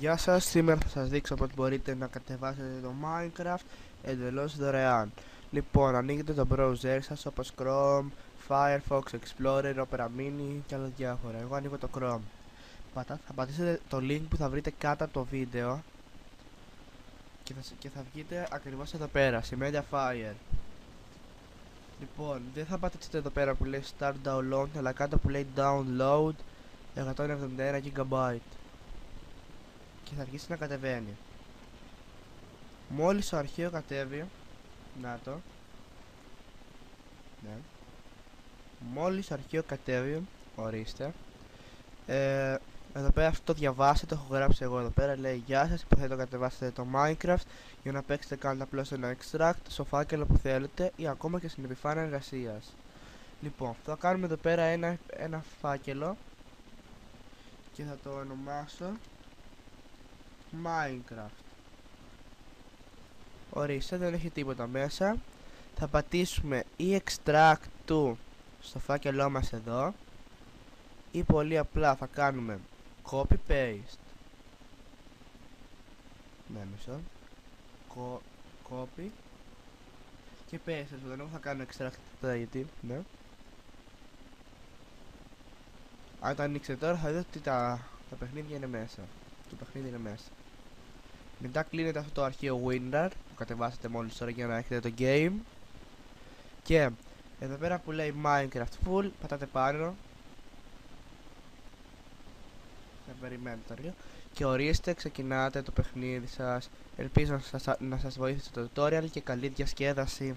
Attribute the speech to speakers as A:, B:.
A: Γεια σας, σήμερα θα σας δείξω πώς μπορείτε να κατεβάσετε το Minecraft εντελώς δωρεάν. Λοιπόν, ανοίγετε το browser σας όπως Chrome, Firefox, Explorer, Opera Mini και άλλα διάφορα. Εγώ ανοίγω το Chrome. Θα πατήσετε το link που θα βρείτε κάτω από το βίντεο και θα βγείτε ακριβώς εδώ πέρα, σε Mediafire. Λοιπόν, δεν θα πατήσετε εδώ πέρα που λέει Start Download, αλλά κάτω που λέει Download 171 GB. Και θα αρχίσει να κατεβαίνει. Μόλις το αρχείο κατέβει, να το, ναι. Μόλις το αρχείο κατέβει, ορίστε, εδώ πέρα αυτό το διαβάσετε, το έχω γράψει εγώ εδώ πέρα, λέει γεια σας, υποθέτω κατεβάσετε το Minecraft για να παίξετε, κάνετε απλώς ένα extract στο φάκελο που θέλετε ή ακόμα και στην επιφάνεια εργασίας. Λοιπόν, θα κάνουμε εδώ πέρα ένα φάκελο και θα το ονομάσω Minecraft. Ορίστε, δεν έχει τίποτα μέσα. Θα πατήσουμε ή extract to στο φάκελό μας εδώ, ή πολύ απλά θα κάνουμε copy paste. Ναι, μισό. Copy και paste. Εγώ θα κάνω extract τώρα γιατί, ναι. Αν το ανοίξετε τώρα θα δείτε ότι τα παιχνίδια είναι μέσα. Το παιχνίδι είναι μέσα. Μετά κλείνετε αυτό το αρχείο WinRAR που κατεβάσετε μόλις τώρα για να έχετε το game. Και εδώ πέρα που λέει Minecraft Full, πατάτε πάνω. Θα περιμένετε λίγο. Και ορίστε, ξεκινάτε το παιχνίδι σας. Ελπίζω να σας βοήθησε το tutorial και καλή διασκέδαση.